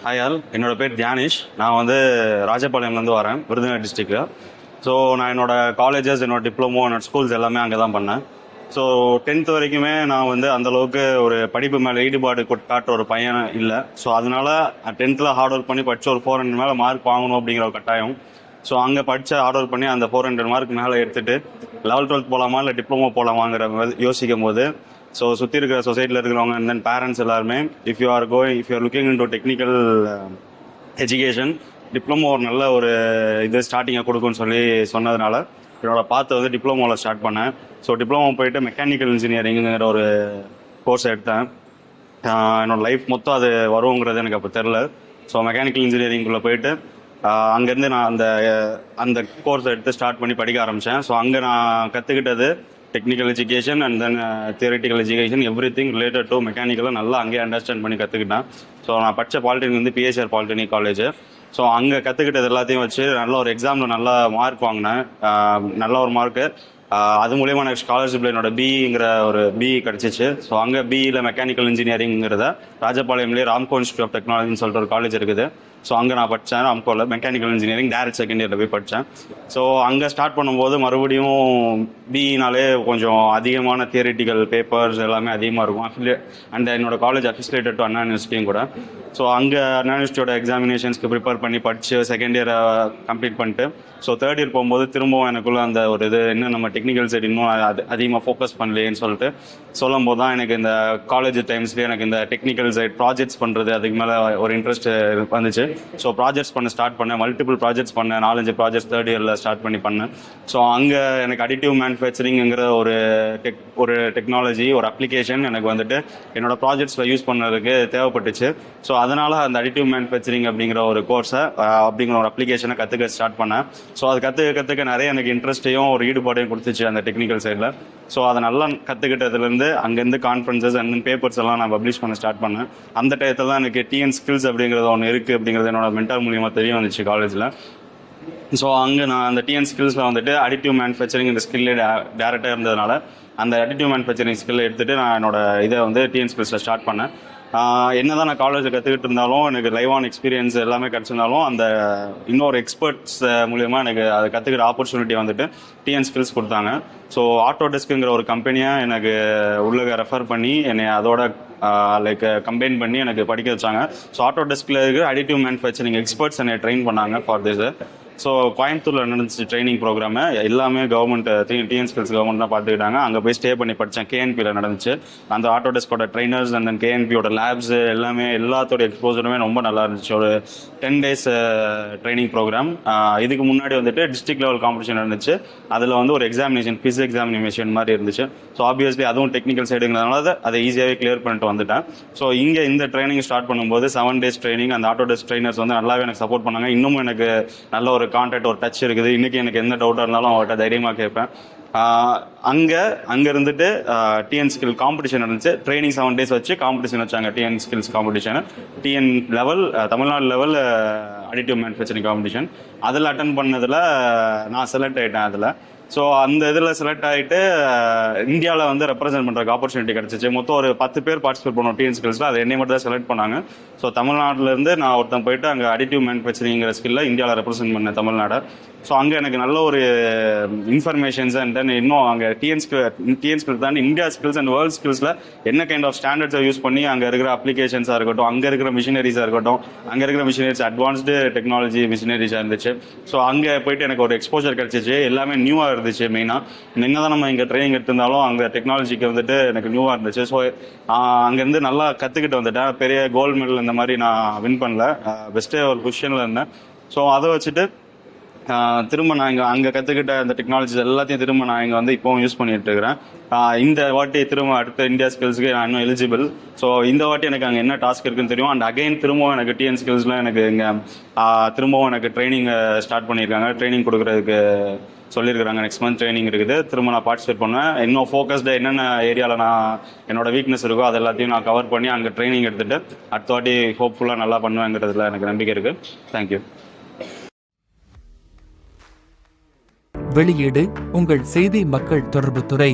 Hi all, என்னோட பேர் தியானிஷ். நான் வந்து ராஜபாளையம்லேருந்து வரேன், விருதுநகர் டிஸ்ட்ரிக்டில். ஸோ நான் என்னோட காலேஜஸ், என்னோட டிப்ளமோ, என்னோட ஸ்கூல்ஸ் எல்லாமே அங்கே தான் பண்ணேன். ஸோ 10th வரைக்குமே நான் வந்து அந்தளவுக்கு ஒரு படிப்பு மேலே ஈடுபாடு காட்டுற ஒரு பையன் இல்லை. ஸோ அதனால 10th ஹார்ட் ஒர்க் பண்ணி படித்து ஒரு 400 மேலே மார்க் வாங்கணும் அப்படிங்கிற ஒரு கட்டாயம். ஸோ அங்கே படித்த ஹார்ட் ஒர்க் பண்ணி அந்த 400 மார்க் மேலே எடுத்துகிட்டு 11th 12th போகலாமா இல்லை டிப்ளமோ போகலாமாங்கிற யோசிக்கும் போது, ஸோ சுற்றி இருக்கிற சொசைட்டியில் இருக்கிறவங்க அண்ட் தென் பேரண்ட்ஸ் எல்லாருமே, if you are looking in to technical education, diploma ஒரு நல்ல ஒரு இது ஸ்டார்டிங்கை கொடுக்குன்னு சொல்லி சொன்னதுனால என்னோட பார்த்து வந்து டிப்ளமோவில் ஸ்டார்ட் பண்ணேன். ஸோ டிப்ளமோ போயிட்டு மெக்கானிக்கல் இன்ஜினியரிங்கிற ஒரு கோர்ஸ் எடுத்தேன். என்னோடய லைஃப் மொத்தம் அது வருங்கிறது எனக்கு அப்போ தெரில. ஸோ மெக்கானிக்கல் இன்ஜினியரிங்குள்ளே போயிட்டு அங்கேருந்து நான் அந்த கோர்ஸ் எடுத்து ஸ்டார்ட் பண்ணி படிக்க ஆரம்பித்தேன். ஸோ அங்கே நான் கற்றுக்கிட்டது technical education and then theoretical education, everything related to மெக்கானிக்கலாக நல்லா அங்கேயே அண்டர்ஸ்டாண்ட் பண்ணி கற்றுக்கிட்டேன். ஸோ நான் படித்த பாலிடெக்னிக் வந்து பிஎஸ்ஆர் பாலிடெக்னிக் காலேஜ். ஸோ அங்கே கற்றுக்கிட்டது எல்லாத்தையும் வச்சு நல்ல ஒரு எக்ஸாமில் நல்லா மார்க் வாங்கினேன். நல்ல ஒரு மார்க்கு. அது மூலியமாக எனக்கு ஸ்காலர்ஷிப்பில் என்னோட பிஇங்கிற ஒரு பிஇ கிடச்சிச்சு. ஸோ அங்கே பிஇயில் மெக்கானிக்கல் இன்ஜினியரிங்கிறத ராஜபாளையம்லேயே ராம்கோ இன்ஸ்டியூட் ஆஃப் டெக்னாலஜின்னு சொல்லிட்டு ஒரு காலேஜ் இருக்குது. ஸோ அங்கே நான் படித்தேன். ராம்கோவில் மெக்கானிக்கல் இன்ஜினியரிங் டேரக்ட் செகண்ட் இயரில் போய் படித்தேன். ஸோ அங்கே ஸ்டார்ட் பண்ணும்போது மறுபடியும் பிஇனாலே கொஞ்சம் அதிகமான தியரிட்டிக்கல் பேப்பர்ஸ் எல்லாமே அதிகமாக இருக்கும். அண்ட் என்னோட காலேஜ் அஃபிலியேட்டட் டு அண்ணா யூனிவர்சிட்டியும் கூட. ஸோ அங்கே அண்ணா யூனிவர்சிட்டியோட எக்ஸாமினேஷன்ஸ்க்கு ப்ரிப்பேர் பண்ணி படித்து செகண்ட் இயரை கம்ப்ளீட் பண்ணிட்டு, ஸோ தேர்ட் இயர் போகும்போது திரும்பவும் எனக்குள்ள அந்த ஒரு இது இன்னும் நம்ம டெக்னிக்கல் சைடு இன்னும் அதிகமாக ஃபோக்கஸ் பண்ணலையேன்னு சொல்லிட்டு சொல்லும் போது தான் எனக்கு இந்த காலேஜ் டைம்ஸ்லேயே எனக்கு இந்த டெக்னிக்கல் சைட் ப்ராஜெக்ட்ஸ் பண்ணுறது அதுக்கு மேலே ஒரு இன்ட்ரெஸ்ட் வந்துச்சு. ஸோ ப்ராஜெக்ட்ஸ் ஸ்டார்ட் பண்ணேன். மல்டிபிள் ப்ராஜெக்ட்ஸ் பண்ணேன். 4-5 ப்ராஜெக்ட்ஸ் தேர்ட் இயரில் ஸ்டார்ட் பண்ணேன். ஸோ அங்கே எனக்கு அடிட்டிவ் மேனுஃபேக்சரிங்கிற ஒரு டெக்னாலஜி, ஒரு அப்ளிகேஷன் எனக்கு வந்துட்டு என்னோட ப்ராஜெக்ட்ஸில் யூஸ் பண்ணுறதுக்கு தேவைப்பட்டுச்சு. ஸோ அதனால் அந்த அடிட்டிவ் மேனுஃபேக்சரிங் அப்படிங்கிற ஒரு கோர்ஸை, அப்படிங்கிற ஒரு அப்ளிகேஷனை கற்றுக்க ஸ்டார்ட் பண்ணேன். ஸோ அது கற்றுக்க நிறைய எனக்கு இன்ட்ரெஸ்ட்டையும் ஒரு ஈடுபாடையும் கொடுத்துச்சு அந்த டெக்னிக்கல் சைடில். ஸோ அதை நல்லா கற்றுக்கிட்டதுலேருந்து அங்கேருந்து கான்ஃபரன்சஸ் அண்ட் பேப்பர்ஸ் எல்லாம் நான் பப்ளிஷ் பண்ண ஸ்டார்ட் பண்ணேன். அந்த டயத்தில் தான் எனக்கு டிஎன் ஸ்கில்ஸ் அப்படிங்கிறது ஒன்று இருக்குது அப்படிங்கிறது என்னோட மென்டார் மூலியமாக தெரிய வந்துச்சு காலேஜில். ஸோ அங்கே நான் அந்த டிஎன் ஸ்கில்ஸில் வந்துட்டு அடிட்டிவ் மேனுஃபேக்சரிங் இந்த ஸ்கில்லே டேரெக்டாக இருந்ததுனால அந்த அடிட்டிவ் மேனுஃபேக்சரிங் ஸ்கில்லை எடுத்துகிட்டு நான் என்னோட இதை வந்து டிஎன் ஸ்கில்ஸில் ஸ்டார்ட் பண்ணேன். என்ன தான் நான் காலேஜில் கற்றுக்கிட்டு இருந்தாலும், எனக்கு லைவ் ஆன் எக்ஸ்பீரியன்ஸ் எல்லாமே கிடச்சிருந்தாலும், அந்த இன்னொரு எக்ஸ்பர்ட்ஸ் மூலியமாக எனக்கு அதை கற்றுக்கிற ஆப்பர்ச்சுனிட்டி வந்துட்டு டிஎன் ஸ்கில்ஸ் கொடுத்தாங்க. ஸோ ஆட்டோடெஸ்க்குங்கிற ஒரு கம்பெனியாக எனக்கு உள்ள ரெஃபர் பண்ணி என்னை அதோட கம்பைன் பண்ணி எனக்கு படிக்க வச்சாங்க. ஸோ ஆட்டோடெஸ்கில் இருக்கிற அடிட்டிவ் மேனுஃபேக்சரிங் எக்ஸ்பர்ட்ஸ் என்னை ட்ரெயின் பண்ணாங்க ஃபார் திஸ். ஸோ கோயம்புத்தூரில் நடந்துச்சு ட்ரைனிங் ப்ரோக்ராமு. எல்லாமே கவர்மெண்ட் டிஎன் ஸ்கில்ஸ் கவர்மெண்ட் தான் பார்த்துக்கிட்டாங்க. அங்கே போய் ஸ்டே பண்ணி படித்தேன். கேஎன்பியில் நடந்துச்சு. அந்த ஆட்டோடெஸ்கோட ட்ரைனர்ஸ் அண்ட் தென் கேஎன்பியோட லேப்ஸ் எல்லாமே எல்லாத்தோட எக்ஸ்போசருமே ரொம்ப நல்லா இருந்துச்சு. ஒரு 10 days ட்ரைனிங் ப்ரோக்ராம். இதுக்கு முன்னாடி வந்துட்டு டிஸ்ட்ரிக்ட் லெவல் காம்படிஷன் இருந்துச்சு. அதில் வந்து ஒரு எக்ஸாமினேஷன், ஃபிஸ் எக்ஸாமினேஷன் மாதிரி இருந்துச்சு. ஸோ ஆப்வியஸ்லி அதுவும் டெக்னிக்கல் சைடுங்கிறதுனால அதை ஈஸியாகவே கிளியர் பண்ணிட்டு வந்துட்டேன். ஸோ இங்கே இந்த ட்ரைனிங் ஸ்டார்ட் பண்ணும்போது 7 days ட்ரைனிங். அந்த ஆட்டோடெஸ்க் ட்ரைனர்ஸ் வந்து நல்லாவே எனக்கு சப்போர்ட் பண்ணாங்க. இன்னமும் எனக்கு நல்ல ஒரு கான்டாக்ட், ஒரு டச் இருக்குது. இன்றைக்கி எனக்கு எந்த டவுட்டாக இருந்தாலும் அவர்கிட்ட தைரியமாக கேட்பேன். அங்கே இருந்துட்டு டிஎன் ஸ்கில் காம்படிஷன் இருந்துச்சு. ட்ரைனிங் 7 days வச்சு காம்படிஷன் வச்சாங்க. TN skills competition, TN level, Tamil Nadu level additive manufacturing competition. அதில் அட்டன் பண்ணதில் நான் செலக்ட் ஆகிட்டேன் அதில். ஸோ அந்த இதில் செலக்ட் ஆகிட்டு இந்தியாவில் வந்து ரெப்ரசென்ட் பண்ணுறதுக்கு ஆப்பர்ச்சுனிட்டி கிடச்சிச்சு. மொத்தம் ஒரு 10 பேர் பார்ட்டிசிபேட் பண்ணோம் டிஎன் ஸ்கில்ஸில். அது என்னை மட்டும் தான் செலக்ட் பண்ணாங்க. ஸோ தமிழ்நாட்டிலேருந்து நான் ஒருத்தன் போயிட்டு அங்கே அடிட்டிவ் மேனுஃபேக்சரிங்கிற ஸ்கில்ல இந்தியாவில் ரெப்ரசென்ட் பண்ணேன், தமிழ்நாடு. ஸோ அங்கே எனக்கு நல்ல ஒரு இன்ஃபர்மேஷன்ஸ் அண்ட் தென் இன்னும் அங்கே டிஎன் ஸ்கில்ஸ் தாண்டி இந்தியா ஸ்கில்ஸ் அண்ட் வேர்ல்ட் ஸ்கில்ஸில் என்ன கைண்ட் ஆஃப் ஸ்டாண்டர்ட்ஸை யூஸ் பண்ணி அங்கே இருக்கிற அப்ளிகேஷன்ஸாக இருக்கட்டும், அங்கே இருக்கிற மிஷினரிஸாக இருக்கட்டும், அங்கே இருக்கிற மிஷினரிஸ் அட்வான்ஸ்டு டெக்னாலஜி மிஷினரிஸாக இருந்துச்சு. ஸோ அங்கே போயிட்டு எனக்கு ஒரு எக்ஸ்போஜர் கிடச்சிச்சு. எல்லாமே நியூவாக இருந்துச்சு. மெயினாக என்ன தான் நம்ம இங்கே ட்ரைனிங் எடுத்திருந்தாலும் அங்கே டெக்னாலஜிக்கு வந்துட்டு எனக்கு நியூவாக இருந்துச்சு. ஸோ அங்கேருந்து நல்லா கற்றுக்கிட்டு வந்துட்டேன். பெரிய கோல்டு மெடல் இந்த மாதிரி நான் வின் பண்ணல, பெஸ்ட்டே ஒரு பொசிஷனில் இருந்தேன். ஸோ அதை வச்சுட்டு திரும்ப நான் அங்கே கற்றுக்கிட்ட அந்த டெக்னாலஜிஸ் எல்லாத்தையும் திரும்ப நான் இங்கே வந்து இப்போவும் யூஸ் பண்ணிட்டு இருக்கிறேன். இந்த வாட்டி திரும்ப அடுத்த இந்தியா ஸ்கில்ஸுக்கு நான் இன்னும் எலிஜிபிள். ஸோ இந்த வாட்டி எனக்கு அங்கே என்ன டாஸ்க் இருக்குன்னு தெரியும். அண்ட் அகைன் திரும்பவும் எனக்கு டிஎன் ஸ்கில்ஸில் எனக்கு இங்கே திரும்பவும் எனக்கு ட்ரைனிங் ஸ்டார்ட் பண்ணியிருக்காங்க. ட்ரைனிங் கொடுக்குறதுக்கு சொல்லியிருக்கிறாங்க. நெக்ஸ்ட் மந்த் ட்ரைனிங் இருக்குது. திரும்ப நான் பார்ட்டிசிபேட் பண்ணுவேன். இன்னும் ஃபோக்கஸ்டு என்னென்ன ஏரியாவில் நான் என்னோட வீக்னஸ் இருக்கோ அது எல்லாத்தையும் நான் கவர் பண்ணி அங்கே ட்ரைனிங் எடுத்துகிட்டு அடுத்த வாட்டி ஹோப்ஃபுல்லாக நல்லா பண்ணுவேங்கிறதுல எனக்கு நம்பிக்கை இருக்குது. தேங்க்யூ. வெளியீடு உங்கள் செய்தி மக்கள் தொடர்புத்துறை.